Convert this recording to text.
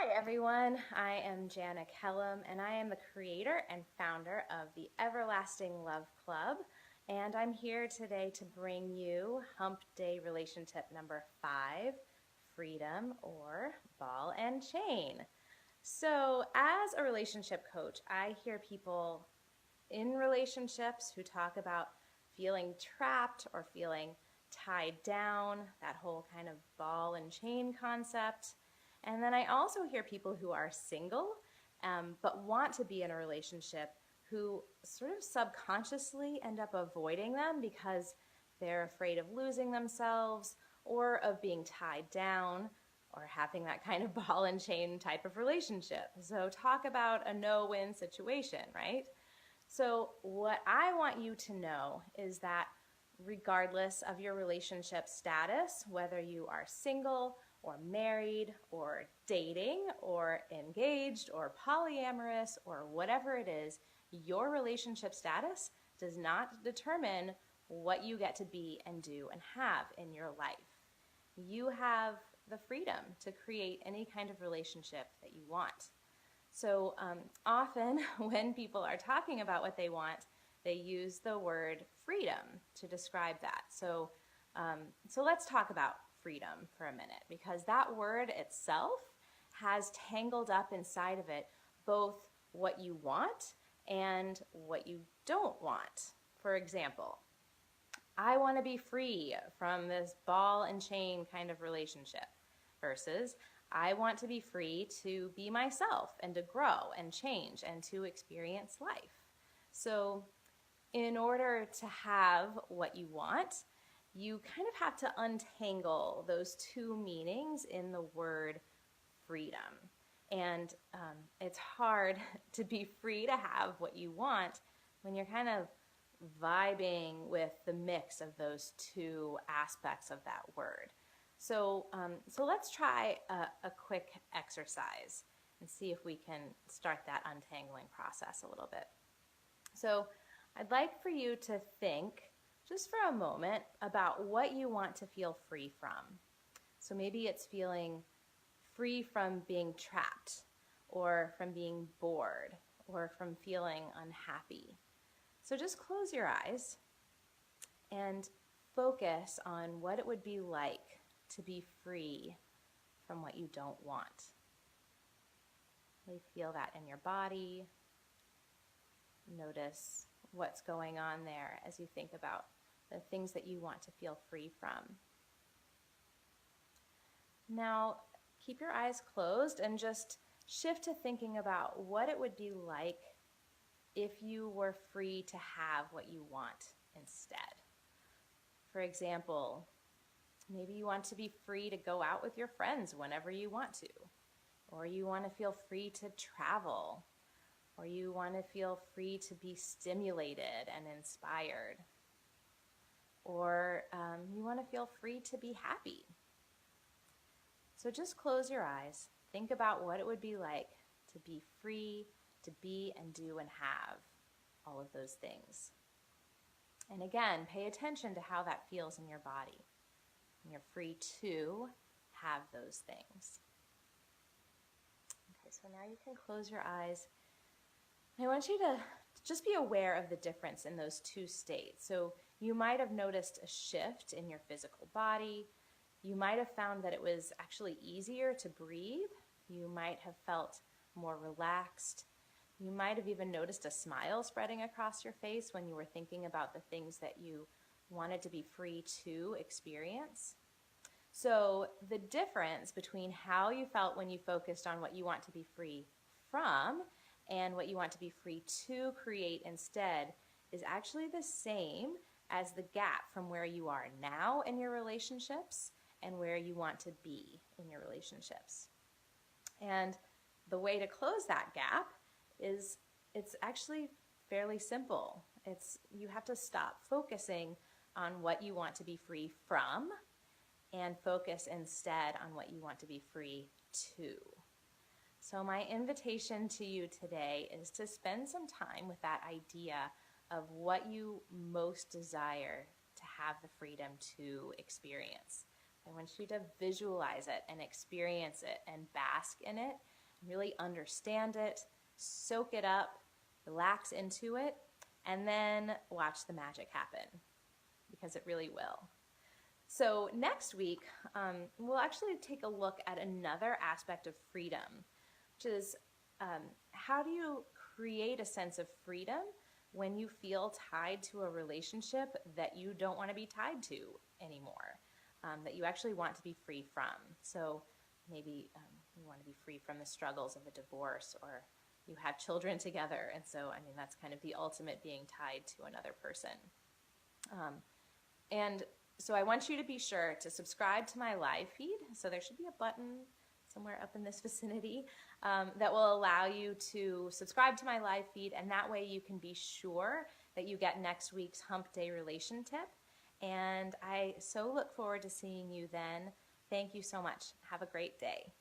Hi everyone, I am Jana Kellum and I am the creator and founder of the Everlasting Love Club, and I'm here today to bring you Hump Day Relation Tip number 5, Freedom or Ball and Chain. So as a relationship coach, I hear people in relationships who talk about feeling trapped or feeling tied down, that whole kind of ball and chain concept. And then I also hear people who are single but want to be in a relationship who sort of subconsciously end up avoiding them because they're afraid of losing themselves or of being tied down or having that kind of ball and chain type of relationship. So talk about a no-win situation, right? So what I want you to know is that regardless of your relationship status, whether you are single or married or dating or engaged or polyamorous or whatever it is, your relationship status does not determine what you get to be and do and have in your life. You have the freedom to create any kind of relationship that you want. So often when people are talking about what they want, they use the word freedom to describe that. So let's talk about freedom for a minute, because that word itself has tangled up inside of it both what you want and what you don't want. For example, I want to be free from this ball and chain kind of relationship versus I want to be free to be myself and to grow and change and to experience life. So in order to have what you want, you kind of have to untangle those two meanings in the word freedom. And it's hard to be free to have what you want when you're kind of vibing with the mix of those two aspects of that word. So let's try a quick exercise and see if we can start that untangling process a little bit. So I'd like for you to think just for a moment about what you want to feel free from. So maybe it's feeling free from being trapped or from being bored or from feeling unhappy. So just close your eyes and focus on what it would be like to be free from what you don't want. Really feel that in your body. Notice what's going on there as you think about the things that you want to feel free from. Now, keep your eyes closed and just shift to thinking about what it would be like if you were free to have what you want instead. For example, maybe you want to be free to go out with your friends whenever you want to, or you want to feel free to travel, or you want to feel free to be stimulated and inspired, or you want to feel free to be happy. So just close your eyes. Think about what it would be like to be free, to be and do and have all of those things. And again, pay attention to how that feels in your body. And you're free to have those things. Okay, so now you can close your eyes. I want you to just be aware of the difference in those two states. So you might have noticed a shift in your physical body. You might have found that it was actually easier to breathe. You might have felt more relaxed. You might have even noticed a smile spreading across your face when you were thinking about the things that you wanted to be free to experience. So the difference between how you felt when you focused on what you want to be free from and what you want to be free to create instead is actually the same as the gap from where you are now in your relationships and where you want to be in your relationships. And the way to close that gap is it's actually fairly simple. You have to stop focusing on what you want to be free from and focus instead on what you want to be free to. So my invitation to you today is to spend some time with that idea of what you most desire to have the freedom to experience. I want you to visualize it and experience it and bask in it really understand it, soak it up, relax into it, and then watch the magic happen, because it really will. So next week, we'll actually take a look at another aspect of freedom, which is how do you create a sense of freedom when you feel tied to a relationship that you don't want to be tied to anymore, that you actually want to be free from. So maybe you want to be free from the struggles of a divorce, or you have children together, and so that's kind of the ultimate, being tied to another person. And so I want you to be sure to subscribe to my live feed. So there should be a button somewhere up in this vicinity that will allow you to subscribe to my live feed, and that way you can be sure that you get next week's Hump Day Relation Tip. And I so look forward to seeing you then. Thank you so much. Have a great day.